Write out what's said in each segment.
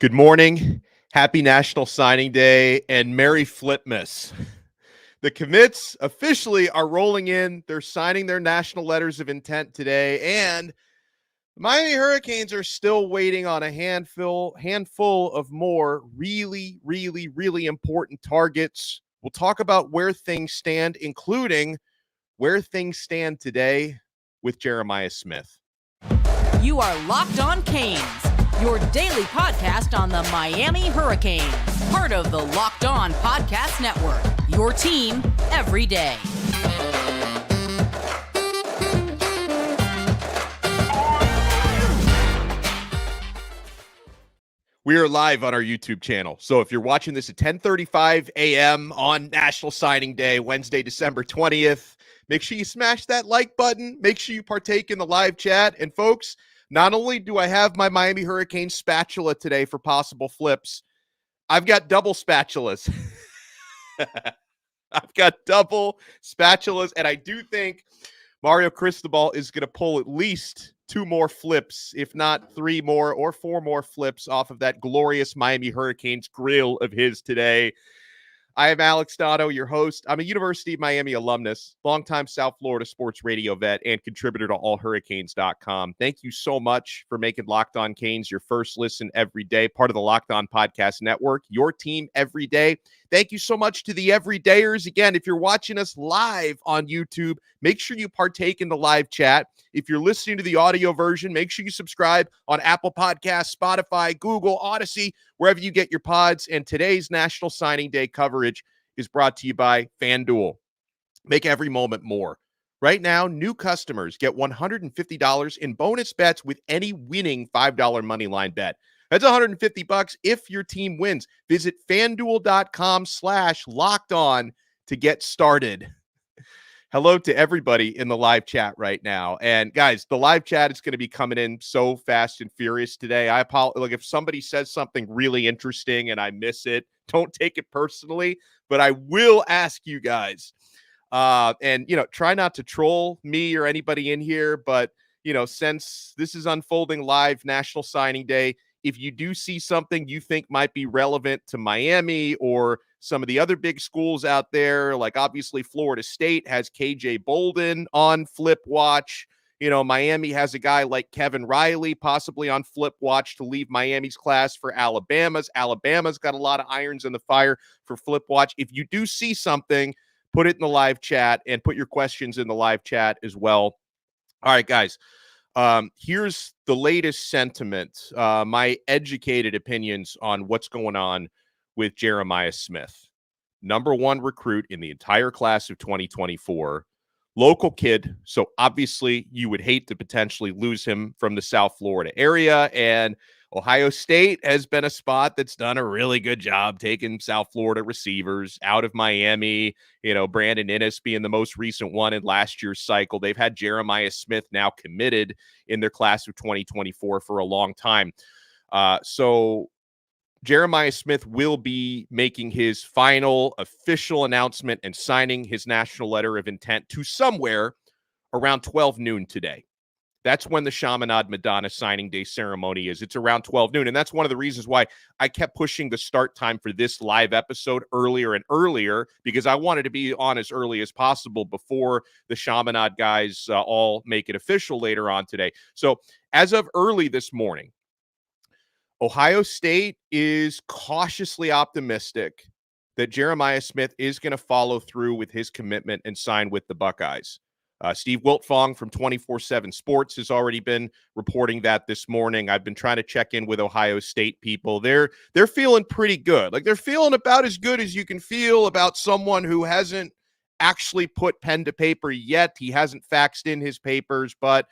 Good morning, happy National Signing Day, and Merry Flipmas. The commits officially are rolling in. They're signing their national letters of intent today, and the Miami Hurricanes are still waiting on a handful of more really important targets. We'll talk about where things stand, including where things stand today with Jeremiah Smith. You are Locked On Canes, your daily podcast on the Miami Hurricanes, part of the Locked On Podcast Network, your team every day. We are live on our YouTube channel. So if you're watching this at 10:35 a.m. on National Signing Day, Wednesday, December 20th, make sure you smash that like button. Make sure you partake in the live chat. And folks, not only do I have my Miami Hurricanes spatula today for possible flips, I've got double spatulas. I've got double spatulas, and I do think Mario Cristobal is going to pull at least 2 more flips, if not 3 more or 4 more flips off of that glorious Miami Hurricanes grill of his today. I am Alex Dotto, your host. I'm a University of Miami alumnus, longtime South Florida sports radio vet, and contributor to allhurricanes.com. Thank you so much for making Locked On Canes your first listen every day, part of the Locked On Podcast Network, your team every day. Thank you so much to the everydayers. Again, if you're watching us live on YouTube, make sure you partake in the live chat. If you're listening to the audio version, make sure you subscribe on Apple Podcasts, Spotify, Google, Odyssey, wherever you get your pods. And today's National Signing Day coverage is brought to you by FanDuel. Make every moment more. Right now, new customers get $150 in bonus bets with any winning $5 moneyline bet. That's $150 if your team wins. Visit FanDuel.com/lockedon to get started. Hello to everybody in the live chat right now. And guys, the live chat is going to be coming in so fast and furious today. I apologize. Like, if somebody says something really interesting and I miss it, don't take it personally, but I will ask you guys. And, try not to troll me or anybody in here. But, since this is unfolding live National Signing Day, if you do see something you think might be relevant to Miami or some of the other big schools out there, like obviously Florida State has KJ Bolden on Flip Watch. Miami has a guy like Kevin Riley possibly on Flip Watch to leave Miami's class for Alabama's. Alabama's got a lot of irons in the fire for Flip Watch. If you do see something, put it in the live chat and put your questions in the live chat as well. All right, guys. Here's the latest sentiment, my educated opinions on what's going on with Jeremiah Smith. Number 1 recruit in the entire class of 2024. Local kid, so obviously you would hate to potentially lose him from the South Florida area, and Ohio State has been a spot that's done a really good job taking South Florida receivers out of Miami. Brandon Innes being the most recent one in last year's cycle. They've had Jeremiah Smith now committed in their class of 2024 for a long time. So Jeremiah Smith will be making his final official announcement and signing his national letter of intent to somewhere around 12 noon today. That's when the Chaminade Madonna signing day ceremony is. It's around 12 noon. And that's one of the reasons why I kept pushing the start time for this live episode earlier and earlier, because I wanted to be on as early as possible before the Chaminade guys all make it official later on today. So as of early this morning, Ohio State is cautiously optimistic that Jeremiah Smith is going to follow through with his commitment and sign with the Buckeyes. Steve Wiltfong from 24/7 Sports has already been reporting that this morning. I've been trying to check in with Ohio State people. They're feeling pretty good. Like, they're feeling about as good as you can feel about someone who hasn't actually put pen to paper yet. He hasn't faxed in his papers, but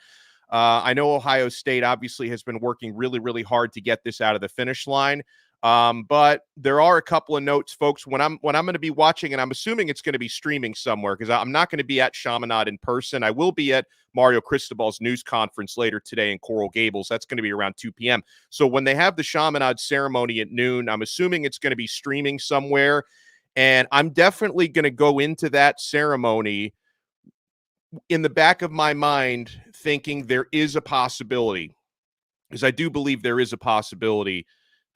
I know Ohio State obviously has been working really, really hard to get this out of the finish line. But there are a couple of notes, folks, when I'm going to be watching, and I'm assuming it's going to be streaming somewhere, because I'm not going to be at Chaminade in person. I will be at Mario Cristobal's news conference later today in Coral Gables. That's going to be around 2 p.m. So when they have the Chaminade ceremony at noon, I'm assuming it's going to be streaming somewhere. And I'm definitely going to go into that ceremony in the back of my mind thinking there is a possibility, because I do believe there is a possibility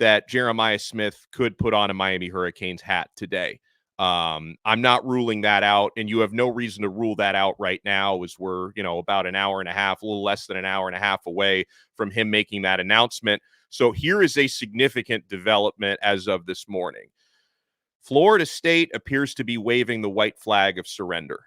that Jeremiah Smith could put on a Miami Hurricanes hat today. I'm not ruling that out, and you have no reason to rule that out right now, as we're, about an hour and a half, a little less than an hour and a half away from him making that announcement. So here is a significant development as of this morning. Florida State appears to be waving the white flag of surrender.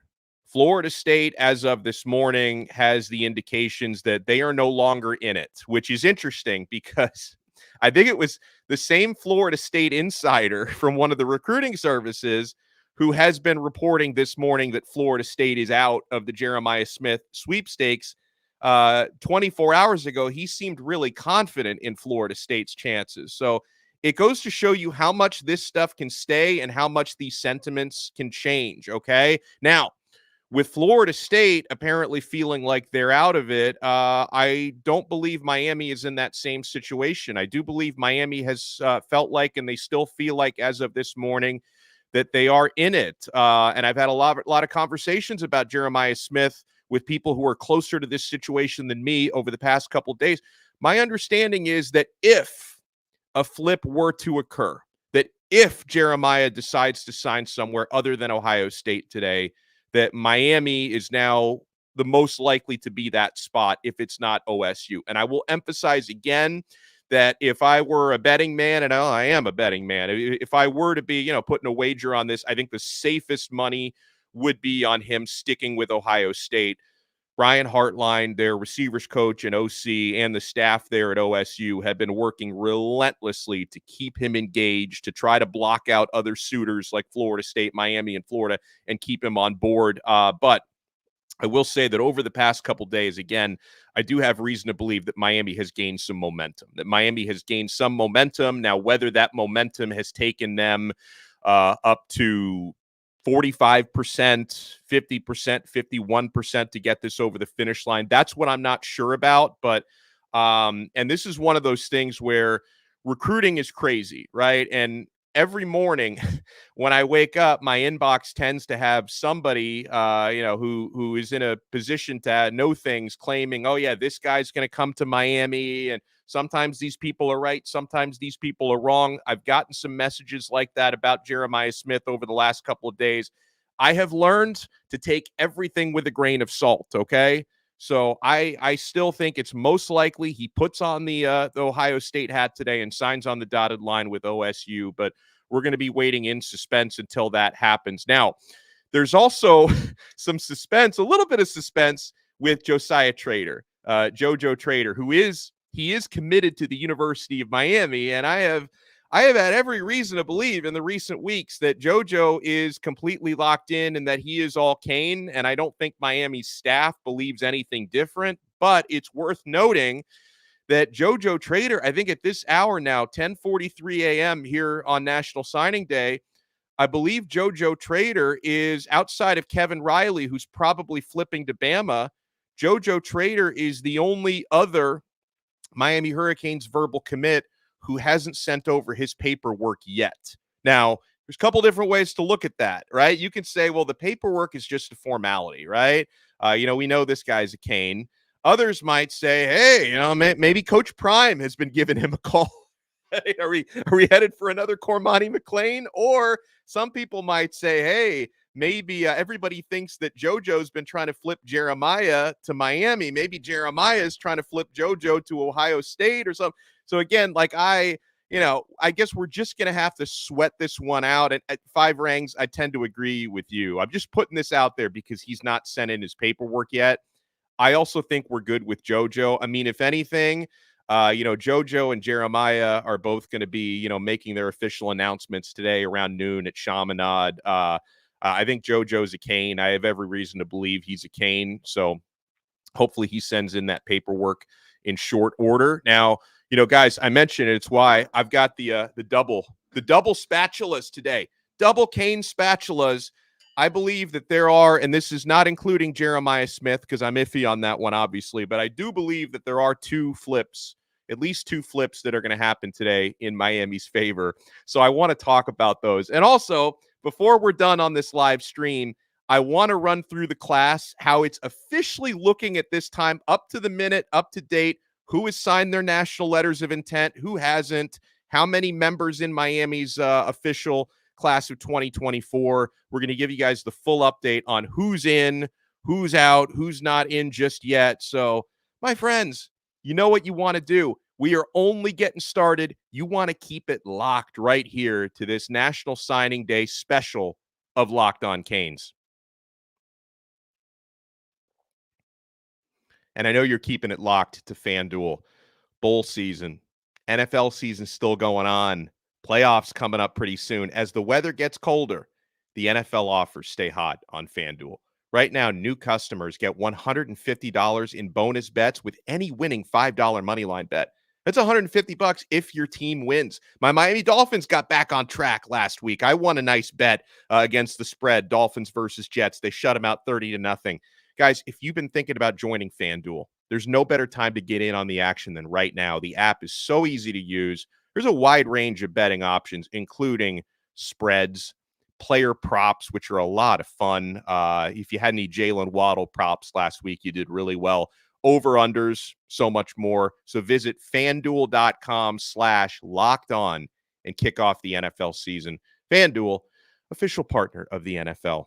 Florida State, as of this morning, has the indications that they are no longer in it, which is interesting because I think it was the same Florida State insider from one of the recruiting services who has been reporting this morning that Florida State is out of the Jeremiah Smith sweepstakes. 24 hours ago, he seemed really confident in Florida State's chances. So it goes to show you how much this stuff can stay and how much these sentiments can change, okay? Now, with Florida State apparently feeling like they're out of it, I don't believe Miami is in that same situation. I do believe Miami has felt like, and they still feel like as of this morning, that they are in it. And I've had a lot of conversations about Jeremiah Smith with people who are closer to this situation than me over the past couple of days. My understanding is that if a flip were to occur, that if Jeremiah decides to sign somewhere other than Ohio State today, that Miami is now the most likely to be that spot if it's not OSU. And I will emphasize again that if I were a betting man, and I am a betting man, if I were to be, putting a wager on this, I think the safest money would be on him sticking with Ohio State. Brian Hartline, their receivers coach and OC, and the staff there at OSU have been working relentlessly to keep him engaged, to try to block out other suitors like Florida State, Miami, and Florida, and keep him on board. But I will say that over the past couple days, again, I do have reason to believe that Miami has gained some momentum, Now, whether that momentum has taken them up to 45%, 50%, 51% to get this over the finish line, that's what I'm not sure about. But, and this is one of those things where recruiting is crazy, right? And every morning when I wake up, my inbox tends to have somebody, who is in a position to know things, claiming, oh yeah, this guy's going to come to Miami. And sometimes these people are right. Sometimes these people are wrong. I've gotten some messages like that about Jeremiah Smith over the last couple of days. I have learned to take everything with a grain of salt. Okay. So I still think it's most likely he puts on the Ohio State hat today and signs on the dotted line with OSU, but we're going to be waiting in suspense until that happens. Now, there's also some suspense, a little bit of suspense with Josiah Trader, Jojo Trader, he is committed to the University of Miami, and I have had every reason to believe in the recent weeks that JoJo is completely locked in and that he is all Cane, and I don't think Miami's staff believes anything different. But it's worth noting that Jojo Trader, I think at this hour now, 10:43 a.m. here on National Signing Day, I believe Jojo Trader is outside of Kevin Riley, who's probably flipping to Bama. Jojo Trader is the only other Miami Hurricanes verbal commit who hasn't sent over his paperwork yet. Now, there's a couple different ways to look at that, right? You can say, well, the paperwork is just a formality, right? We know this guy's a Cane. Others might say, hey, maybe Coach Prime has been giving him a call. Are we headed for another Cormani McLean? Or some people might say, hey, maybe everybody thinks that JoJo's been trying to flip Jeremiah to Miami. Maybe Jeremiah is trying to flip JoJo to Ohio State or something. So again, I guess we're just going to have to sweat this one out. And at Five Rangs, I tend to agree with you. I'm just putting this out there because he's not sent in his paperwork yet. I also think we're good with JoJo. I mean, if anything, JoJo and Jeremiah are both going to be, making their official announcements today around noon at Chaminade. I think JoJo's a Cane. I have every reason to believe he's a Cane. So hopefully he sends in that paperwork in short order. Now, guys, I mentioned it. It's why I've got the double spatulas today. Double Cane spatulas. I believe that there are, and this is not including Jeremiah Smith because I'm iffy on that one, obviously, but I do believe that there are at least two flips that are going to happen today in Miami's favor. So I want to talk about those. And also, before we're done on this live stream, I want to run through the class, how it's officially looking at this time, up to the minute, up to date, who has signed their national letters of intent, who hasn't, how many members in Miami's official class of 2024. We're going to give you guys the full update on who's in, who's out, who's not in just yet. So, my friends, you know what you want to do. We are only getting started. You want to keep it locked right here to this National Signing Day special of Locked On Canes. And I know you're keeping it locked to FanDuel. Bowl season, NFL season still going on. Playoffs coming up pretty soon. As the weather gets colder, the NFL offers stay hot on FanDuel. Right now, new customers get $150 in bonus bets with any winning $5 moneyline bet. That's $150 if your team wins. My Miami Dolphins got back on track last week. I won a nice bet against the spread, Dolphins versus Jets. They shut them out 30-0. Guys, if you've been thinking about joining FanDuel, there's no better time to get in on the action than right now. The app is so easy to use. There's a wide range of betting options, including spreads, player props, which are a lot of fun. If you had any Jalen Waddle props last week, you did really well. Over-unders, so much more. So visit FanDuel.com/locked-on and kick off the NFL season. FanDuel, official partner of the NFL.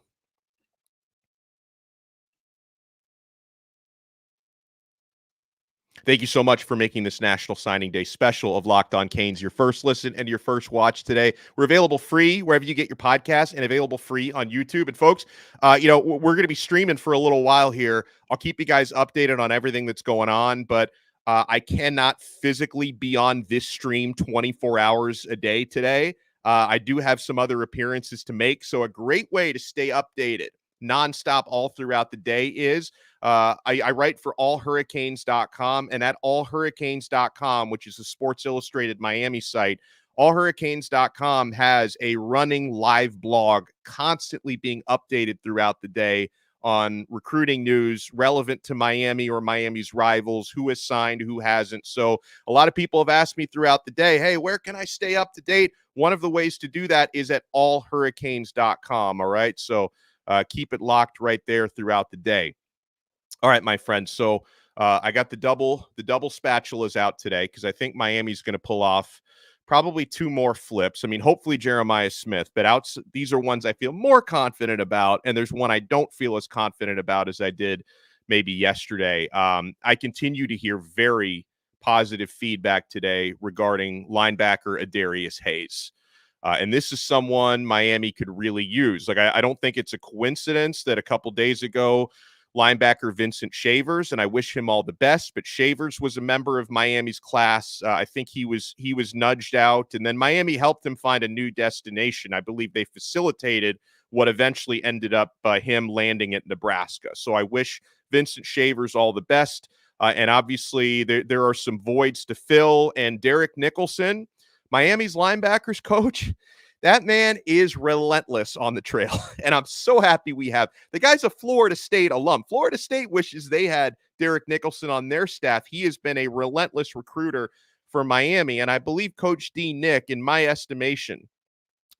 Thank you so much for making this National Signing Day special of Locked On Canes your first listen and your first watch today. We're available free wherever you get your podcasts and available free on YouTube. And folks, we're going to be streaming for a little while here. I'll keep you guys updated on everything that's going on, but I cannot physically be on this stream 24 hours a day today. I do have some other appearances to make, so a great way to stay updated nonstop all throughout the day is I write for allhurricanes.com, and at allhurricanes.com, which is the Sports Illustrated Miami site, allhurricanes.com has a running live blog constantly being updated throughout the day on recruiting news relevant to Miami or Miami's rivals, who has signed, who hasn't. So a lot of people have asked me throughout the day, hey, where can I stay up to date? One of the ways to do that is at allhurricanes.com. All right. So keep it locked right there throughout the day. All right, my friends. So I got the double spatulas out today because I think Miami's going to pull off probably two more flips. I mean, hopefully Jeremiah Smith, but these are ones I feel more confident about, and there's one I don't feel as confident about as I did maybe yesterday. I continue to hear very positive feedback today regarding linebacker Adarius Hayes. And this is someone Miami could really use. Like, I don't think it's a coincidence that a couple days ago, linebacker Vincent Shavers, and I wish him all the best, but Shavers was a member of Miami's class. I think he was nudged out, and then Miami helped him find a new destination. I believe they facilitated what eventually ended up him landing at Nebraska. So I wish Vincent Shavers all the best. And obviously there are some voids to fill, and Derek Nicholson, Miami's linebackers coach, that man is relentless on the trail, and I'm so happy we have. The guy's a Florida State alum. Florida State wishes they had Derek Nicholson on their staff. He has been a relentless recruiter for Miami, and I believe Coach D. Nick, in my estimation,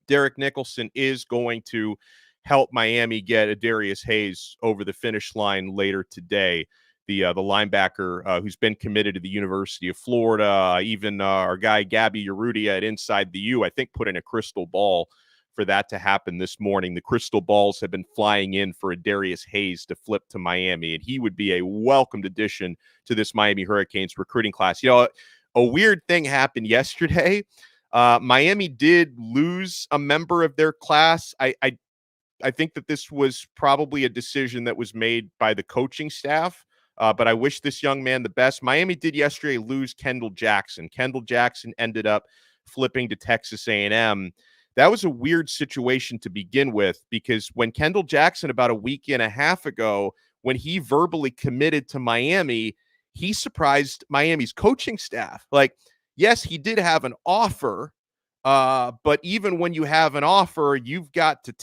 Derek Nicholson is going to help Miami get Adarius Hayes over the finish line later today. The linebacker who's been committed to the University of Florida, even our guy Gabby Urrutia at Inside the U, I think, put in a crystal ball for that to happen this morning. The crystal balls have been flying in for Adarius Hayes to flip to Miami, and he would be a welcomed addition to this Miami Hurricanes recruiting class. You know, a weird thing happened yesterday. Miami did lose a member of their class. I think that this was probably a decision that was made by the coaching staff. But I wish this young man the best. Miami did yesterday lose Kendall Jackson. Kendall Jackson ended up flipping to Texas A&M. That was a weird situation to begin with, because when Kendall Jackson, about a week and a half ago, when he verbally committed to Miami, he surprised Miami's coaching staff. Like, yes, he did have an offer, but even when you have an offer, you've got to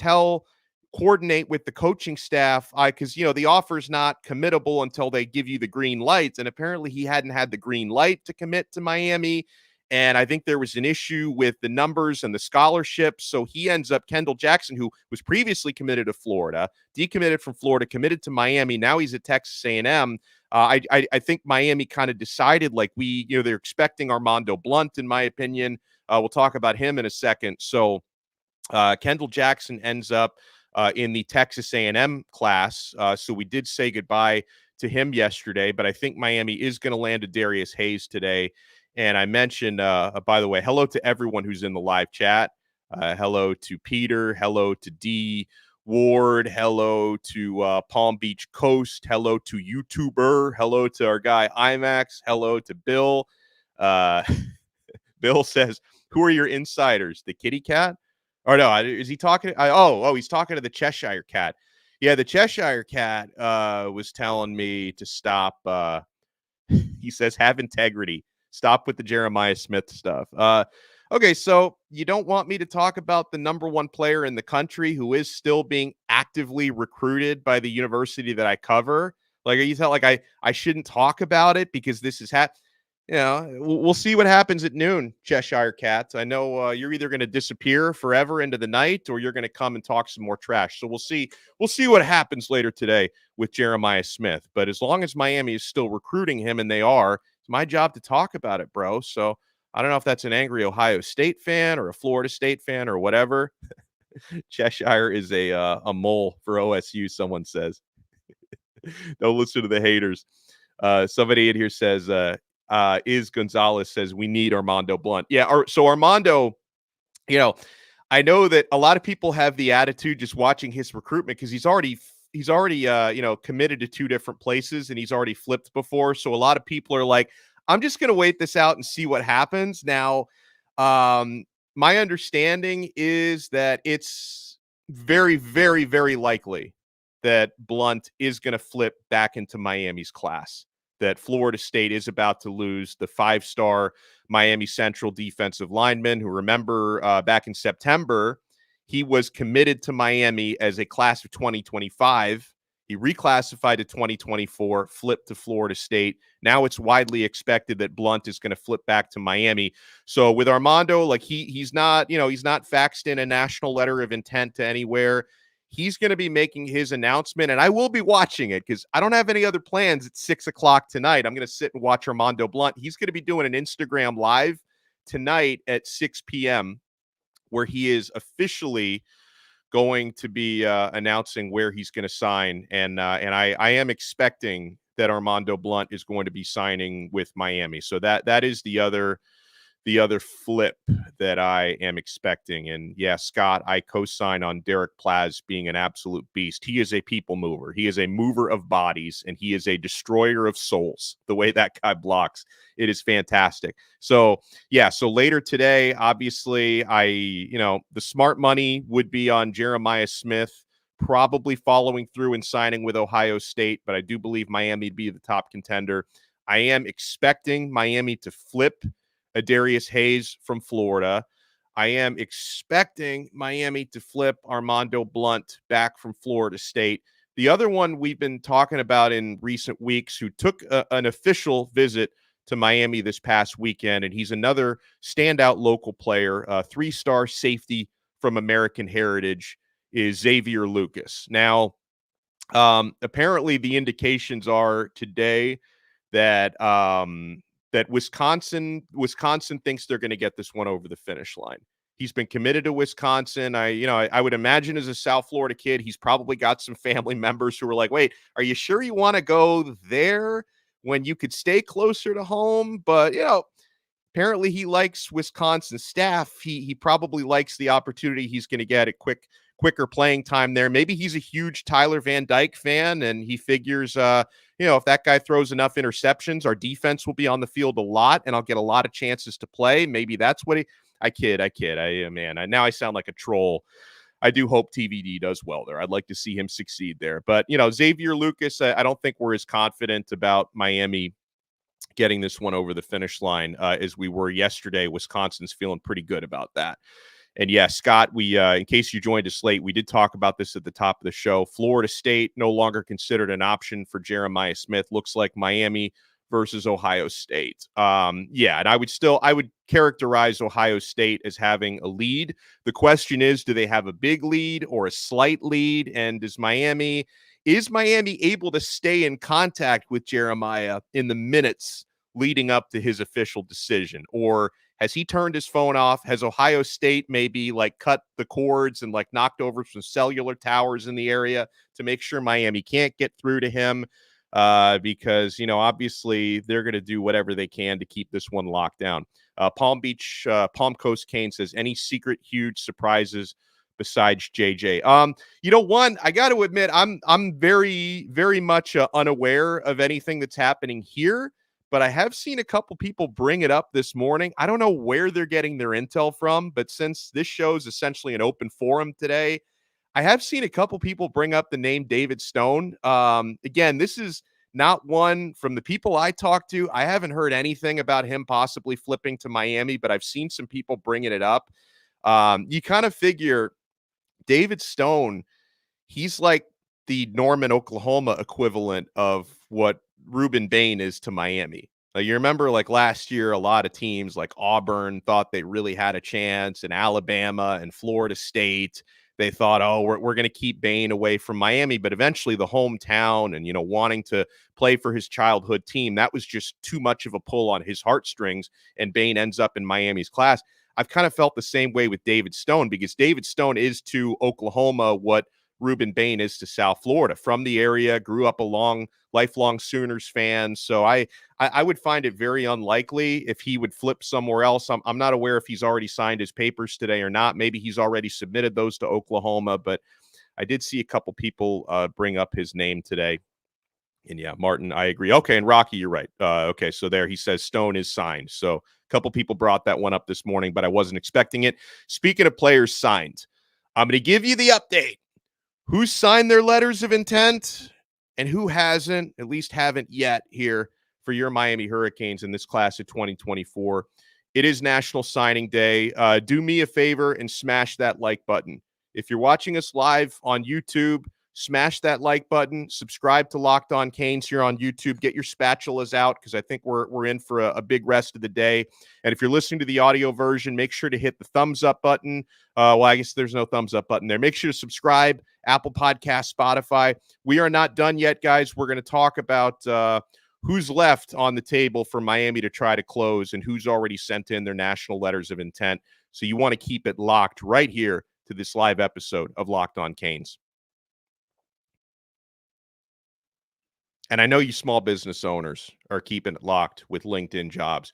coordinate with the coaching staff, because the offer is not committable until they give you the green lights. And apparently he hadn't had the green light to commit to Miami. And I think there was an issue with the numbers and the scholarship. So he ends up, Kendall Jackson, who was previously committed to Florida, decommitted from Florida, committed to Miami. Now he's at Texas A&M. I think Miami kind of decided like they're expecting Armando Blount, in my opinion. We'll talk about him in a second. So Kendall Jackson ends up in the Texas A&M class. So we did say goodbye to him yesterday, but I think Miami is going to land a Darius Hayes today. And I mentioned, by the way, hello to everyone who's in the live chat. Hello to Peter. Hello to D. Ward. Hello to Palm Beach Coast. Hello to YouTuber. Hello to our guy IMAX. Hello to Bill. Bill says, who are your insiders? The kitty cat? Or no, is he talking? He's talking to the Cheshire cat. Yeah, the Cheshire cat was telling me to stop. He says, have integrity. Stop with the Jeremiah Smith stuff. Okay, so you don't want me to talk about the number one player in the country who is still being actively recruited by the university that I cover? Like, are you telling like I shouldn't talk about it because this is we'll see what happens at noon, Cheshire Cats. I know you're either going to disappear forever into the night or you're going to come and talk some more trash. So we'll see. We'll see what happens later today with Jeremiah Smith. But as long as Miami is still recruiting him, and they are, it's my job to talk about it, bro. So I don't know if that's an angry Ohio State fan or a Florida State fan or whatever. Cheshire is a mole for OSU, someone says. Don't listen to the haters. Somebody in here says, is Gonzalez says we need Armando Blount. Yeah, so Armando, I know that a lot of people have the attitude just watching his recruitment because he's already committed to two different places and he's already flipped before. So a lot of people are like, I'm just going to wait this out and see what happens. Now, my understanding is that it's very, very, very likely that Blount is going to flip back into Miami's class, that Florida State is about to lose the 5-star Miami Central defensive lineman who, remember, back in September, he was committed to Miami as a class of 2025. He reclassified to 2024, flipped to Florida State. Now it's widely expected that Blount is going to flip back to Miami. So with Armando, like he's not faxed in a national letter of intent to anywhere. He's going to be making his announcement, and I will be watching it because I don't have any other plans at 6:00 tonight. I'm going to sit and watch Armando Blount. He's going to be doing an Instagram live tonight at 6 p.m. where he is officially going to be announcing where he's going to sign. And I am expecting that Armando Blount is going to be signing with Miami. So that is the other flip that I am expecting. And yeah, Scott, I co-sign on Derek Plaz being an absolute beast. He is a people mover. He is a mover of bodies, and he is a destroyer of souls. The way that guy blocks, it is fantastic. So yeah, so later today, obviously, the smart money would be on Jeremiah Smith, probably following through and signing with Ohio State, but I do believe Miami would be the top contender. I am expecting Miami to flip a Darius Hayes from Florida. I am expecting Miami to flip Armando Blount back from Florida State. The other one we've been talking about in recent weeks who took an official visit to Miami this past weekend, and he's another standout local player, a 3-star safety from American Heritage, is Xavier Lucas. Now, apparently the indications are today that that Wisconsin thinks they're going to get this one over the finish line. He's been committed to Wisconsin. I would imagine as a South Florida kid, he's probably got some family members who are like, wait, are you sure you want to go there when you could stay closer to home? But, apparently he likes Wisconsin staff. He probably likes the opportunity he's going to get at quicker playing time there. Maybe he's a huge Tyler Van Dyke fan and he figures, if that guy throws enough interceptions, our defense will be on the field a lot and I'll get a lot of chances to play. Maybe that's what I kid. Now I sound like a troll. I do hope TVD does well there. I'd like to see him succeed there. But, Xavier Lucas, I don't think we're as confident about Miami getting this one over the finish line as we were yesterday. Wisconsin's feeling pretty good about that. And yeah, Scott, we in case you joined us late, we did talk about this at the top of the show. Florida State no longer considered an option for Jeremiah Smith. Looks like Miami versus Ohio State. And I would characterize Ohio State as having a lead. The question is, do they have a big lead or a slight lead? And does Miami, Is Miami able to stay in contact with Jeremiah in the minutes leading up to his official decision? Or has he turned his phone off? Has Ohio State maybe like cut the cords and like knocked over some cellular towers in the area to make sure Miami can't get through to him? Because, you know, obviously they're going to do whatever they can to keep this one locked down. Palm Coast Kane says, any secret huge surprises besides JJ? You know, one, I got to admit, I'm very, very much unaware of anything that's happening here, but I have seen a couple people bring it up this morning. I don't know where they're getting their intel from, but since this show is essentially an open forum today, I have seen a couple people bring up the name David Stone. Again, this is not one from the people I talked to. I haven't heard anything about him possibly flipping to Miami, but I've seen some people bringing it up. You kind of figure David Stone, he's like the Norman, Oklahoma equivalent of what Ruben Bain is to Miami. Like, you remember, like last year, a lot of teams like Auburn thought they really had a chance, and Alabama and Florida State. They thought, oh, we're going to keep Bain away from Miami, but eventually the hometown and, you know, wanting to play for his childhood team, that was just too much of a pull on his heartstrings, and Bain ends up in Miami's class. I've kind of felt the same way with David Stone, because David Stone is to Oklahoma what Ruben Bain is to South Florida. From the area, grew up a lifelong Sooners fan. So I would find it very unlikely if he would flip somewhere else. I'm not aware if he's already signed his papers today or not. Maybe he's already submitted those to Oklahoma, but I did see a couple people bring up his name today. And yeah, Martin, I agree. Okay, and Rocky, you're right. Okay, so there he says Stone is signed. So a couple people brought that one up this morning, but I wasn't expecting it. Speaking of players signed, I'm going to give you the update. Who signed their letters of intent and who hasn't, at least haven't yet here for your Miami Hurricanes in this class of 2024. It is National Signing Day. Do me a favor and smash that like button. If you're watching us live on YouTube, smash that like button. Subscribe to Locked On Canes here on YouTube. Get your spatulas out, because I think we're in for a big rest of the day. And if you're listening to the audio version, make sure to hit the thumbs up button. Well, I guess there's no thumbs up button there. Make sure to subscribe, Apple Podcasts, Spotify. We are not done yet, guys. We're going to talk about who's left on the table for Miami to try to close and who's already sent in their national letters of intent. So you want to keep it locked right here to this live episode of Locked On Canes. And I know you small business owners are keeping it locked with LinkedIn Jobs.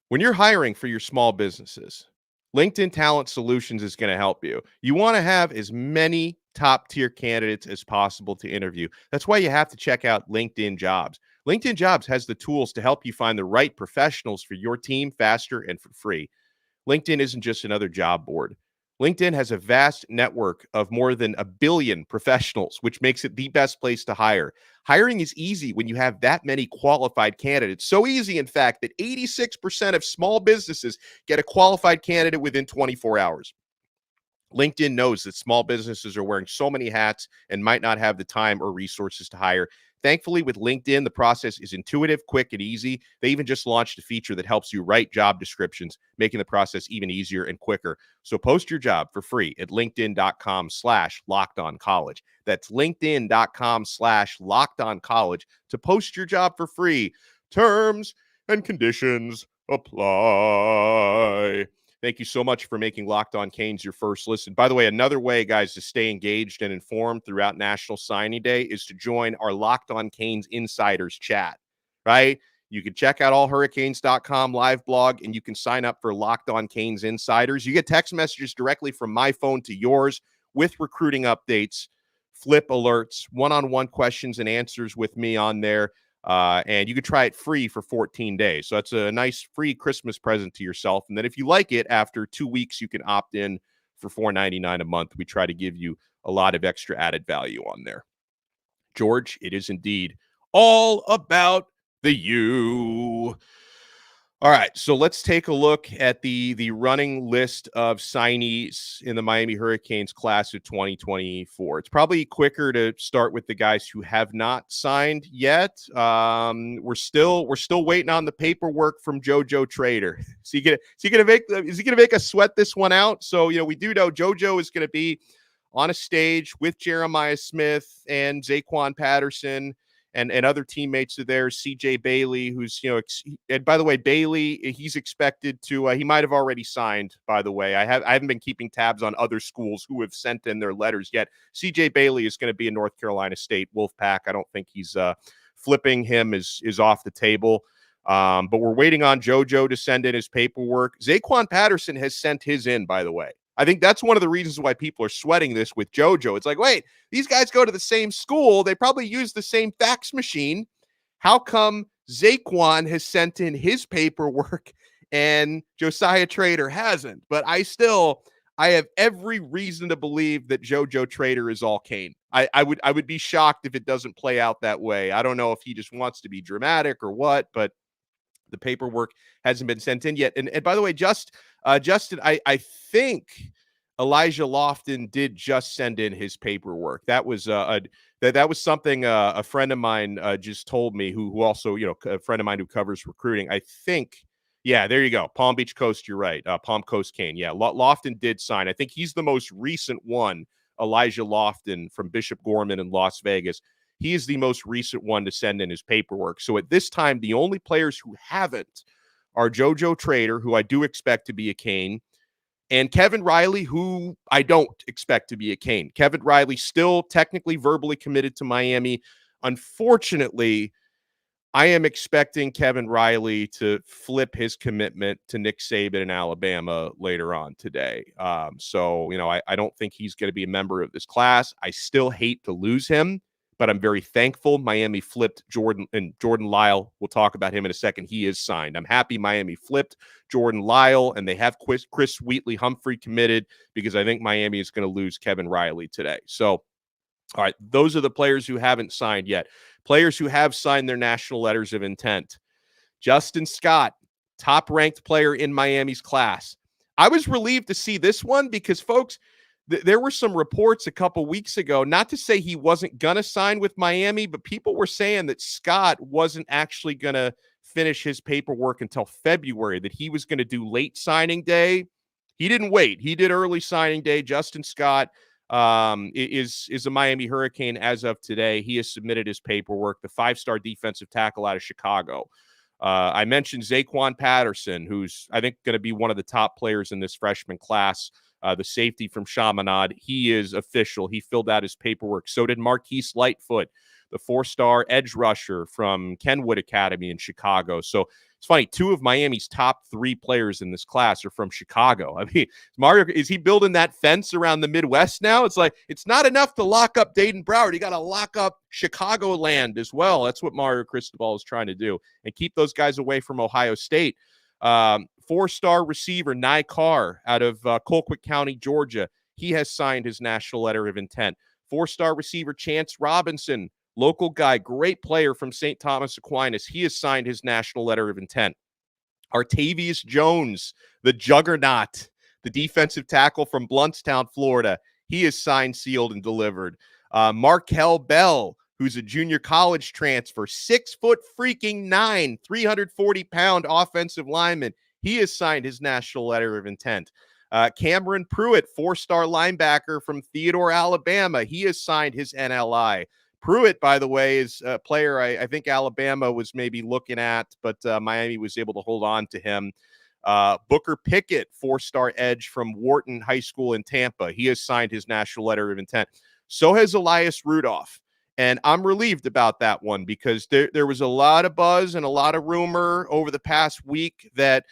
When you're hiring for your small businesses, LinkedIn Talent Solutions is going to help you. You want to have as many top-tier candidates as possible to interview. That's why you have to check out LinkedIn Jobs. LinkedIn Jobs has the tools to help you find the right professionals for your team faster and for free. LinkedIn isn't just another job board. LinkedIn has a vast network of more than 1 billion professionals, which makes it the best place to hire. Hiring is easy when you have that many qualified candidates. So easy, in fact, that 86% of small businesses get a qualified candidate within 24 hours. LinkedIn knows that small businesses are wearing so many hats and might not have the time or resources to hire. Thankfully, with LinkedIn, the process is intuitive, quick, and easy. They even just launched a feature that helps you write job descriptions, making the process even easier and quicker. So post your job for free at linkedin.com/lockedoncollege. That's linkedin.com/lockedoncollege to post your job for free. Terms and conditions apply. Thank you so much for making Locked On Canes your first listen. By the way, another way, guys, to stay engaged and informed throughout National Signing Day is to join our Locked On Canes Insiders chat, right? You can check out allhurricanes.com live blog, and you can sign up for Locked On Canes Insiders. You get text messages directly from my phone to yours with recruiting updates, flip alerts, one-on-one questions and answers with me on there. And you can try it free for 14 days. So that's a nice free Christmas present to yourself. And then if you like it, after 2 weeks, you can opt in for $4.99 a month. We try to give you a lot of extra added value on there. George, it is indeed all about the U. All right, so let's take a look at the running list of signees in the Miami Hurricanes class of 2024. It's probably quicker to start with the guys who have not signed yet. We're still waiting on the paperwork from JoJo Trader. Is he gonna make us sweat this one out? So we do know JoJo is going to be on a stage with Jeremiah Smith and Zaquan Patterson and other teammates of theirs, CJ Bailey, who's, and by the way, Bailey, he's expected to, he might have already signed, by the way. I haven't been keeping tabs on other schools who have sent in their letters yet. CJ Bailey is going to be in North Carolina State Wolfpack. I don't think he's flipping him is off the table. But we're waiting on JoJo to send in his paperwork. Zaquan Patterson has sent his in, by the way. I think that's one of the reasons why people are sweating this with JoJo. It's like, wait, these guys go to the same school. They probably use the same fax machine. How come Zaquan has sent in his paperwork and Josiah Trader hasn't? But I have every reason to believe that JoJo Trader is all Kane. I would be shocked if it doesn't play out that way. I don't know if he just wants to be dramatic or what, but the paperwork hasn't been sent in yet. And by the way, Justin, I think Elijah Lofton did just send in his paperwork. That was that was something a friend of mine just told me, who also, a friend of mine who covers recruiting. I think, yeah, there you go. Palm Beach Coast, you're right. Palm Coast Kane. Yeah, Lofton did sign. I think he's the most recent one, Elijah Lofton from Bishop Gorman in Las Vegas. He is the most recent one to send in his paperwork. So at this time, the only players who haven't are JoJo Trader, who I do expect to be a Cane, and Kevin Riley, who I don't expect to be a Cane. Kevin Riley still technically verbally committed to Miami. Unfortunately, I am expecting Kevin Riley to flip his commitment to Nick Saban in Alabama later on today. So, I don't think he's going to be a member of this class. I still hate to lose him, but I'm very thankful Miami flipped Jordan Lyle. We'll talk about him in a second. He is signed. I'm happy Miami flipped Jordan Lyle, and they have Chris Wheatley-Humphrey committed, because I think Miami is going to lose Kevin Riley today. So, all right, those are the players who haven't signed yet. Players who have signed their national letters of intent. Justin Scott, top-ranked player in Miami's class. I was relieved to see this one because, folks, there were some reports a couple weeks ago, not to say he wasn't going to sign with Miami, but people were saying that Scott wasn't actually going to finish his paperwork until February, that he was going to do late signing day. He didn't wait. He did early signing day. Justin Scott is a Miami Hurricane as of today. He has submitted his paperwork, the 5-star defensive tackle out of Chicago. I mentioned Zaquan Patterson, who's, I think, going to be one of the top players in this freshman class. The safety from Chaminade, he is official. He filled out his paperwork. So did Marquise Lightfoot, the 4-star edge rusher from Kenwood Academy in Chicago. So it's funny, 2 of Miami's top 3 players in this class are from Chicago. I mean, Mario, is he building that fence around the Midwest now? It's like, it's not enough to lock up Dayton Broward. You got to lock up Chicagoland as well. That's what Mario Cristobal is trying to do, and keep those guys away from Ohio State. 4-star receiver Nye Carr out of Colquitt County, Georgia. He has signed his national letter of intent. 4-star receiver Chance Robinson, local guy, great player from St. Thomas Aquinas. He has signed his national letter of intent. Artavius Jones, the juggernaut, the defensive tackle from Bluntstown, Florida. He is signed, sealed, and delivered. Markel Bell, who's a junior college transfer, 6'9", 340-pound offensive lineman. He has signed his national letter of intent. Cameron Pruitt, 4-star linebacker from Theodore, Alabama. He has signed his NLI. Pruitt, by the way, is a player I think Alabama was maybe looking at, but Miami was able to hold on to him. Booker Pickett, 4-star edge from Wharton High School in Tampa. He has signed his national letter of intent. So has Elias Rudolph. And I'm relieved about that one, because there was a lot of buzz and a lot of rumor over the past week that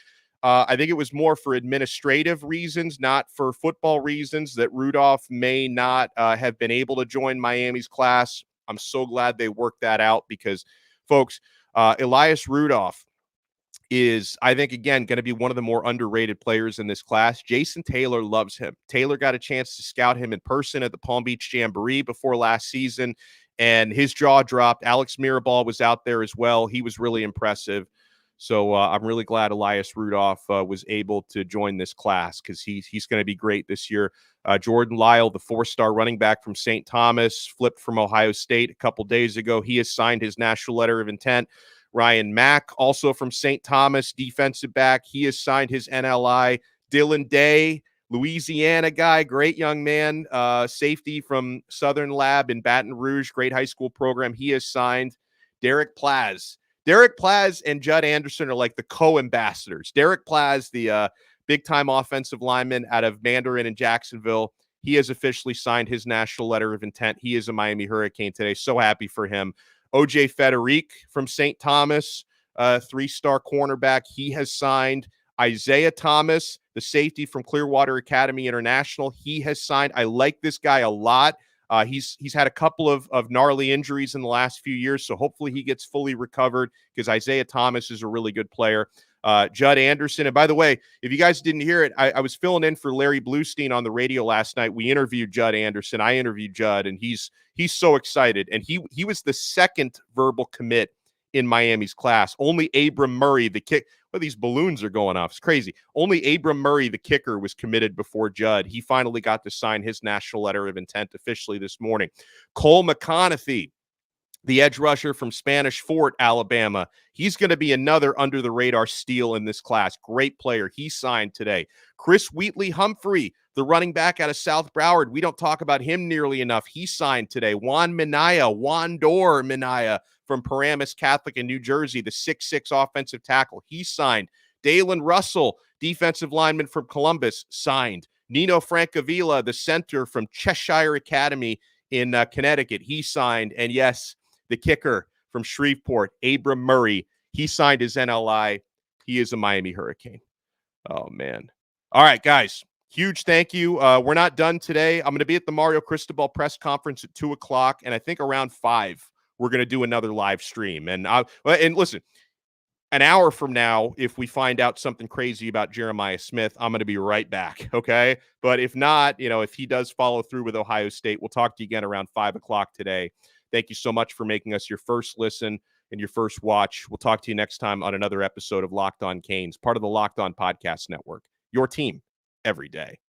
I think it was more for administrative reasons, not for football reasons, that Rudolph may not have been able to join Miami's class. I'm so glad they worked that out, because, folks, Elias Rudolph is, I think, again, going to be one of the more underrated players in this class. Jason Taylor loves him. Taylor got a chance to scout him in person at the Palm Beach Jamboree before last season, and his jaw dropped. Alex Mirabal was out there as well. He was really impressive. So I'm really glad Elias Rudolph was able to join this class, because he's going to be great this year. Jordan Lyle, the 4-star running back from St. Thomas, flipped from Ohio State a couple days ago. He has signed his national letter of intent. Ryan Mack, also from St. Thomas, defensive back. He has signed his NLI. Dylan Day, Louisiana guy, great young man, safety from Southern Lab in Baton Rouge, great high school program. He has signed. Derek Plaz. Derek Plaz and Judd Anderson are like the co-ambassadors. Derek Plaz, the big-time offensive lineman out of Mandarin in Jacksonville, he has officially signed his national letter of intent. He is a Miami Hurricane today. So happy for him. OJ Federic from St. Thomas, three-star cornerback. He has signed. Isaiah Thomas, the safety from Clearwater Academy International, he has signed. I like this guy a lot. He's had a couple of gnarly injuries in the last few years, so hopefully he gets fully recovered because Isaiah Thomas is a really good player. Judd Anderson. And by the way, if you guys didn't hear it, I was filling in for Larry Bluestein on the radio last night. We interviewed Judd Anderson. I interviewed Judd, and he's so excited. And he was the second verbal commit in Miami's class. Only Abram Murray, the kick. Well, these balloons are going off. It's crazy. Only Abram Murray, the kicker, was committed before Judd. He finally got to sign his national letter of intent officially this morning. Cole McConaughey, the edge rusher from Spanish Fort, Alabama. He's going to be another under-the-radar steal in this class. Great player. He signed today. Chris Wheatley-Humphrey, the running back out of South Broward. We don't talk about him nearly enough. He signed today. Juan Minaya from Paramus Catholic in New Jersey, the 6'6 offensive tackle. He signed. Dalen Russell, defensive lineman from Columbus, signed. Nino Francavilla, the center from Cheshire Academy in Connecticut, he signed. And yes, the kicker from Shreveport, Abram Murray, he signed his NLI. He is a Miami Hurricane. Oh, man. All right, guys. Huge thank you. We're not done today. I'm going to be at the Mario Cristobal press conference at 2 o'clock, and I think around 5, we're going to do another live stream. And listen, an hour from now, if we find out something crazy about Jeremiah Smith, I'm going to be right back, okay? But if not, if he does follow through with Ohio State, we'll talk to you again around 5 o'clock today. Thank you so much for making us your first listen and your first watch. We'll talk to you next time on another episode of Locked On Canes, part of the Locked On Podcast Network. Your team every day.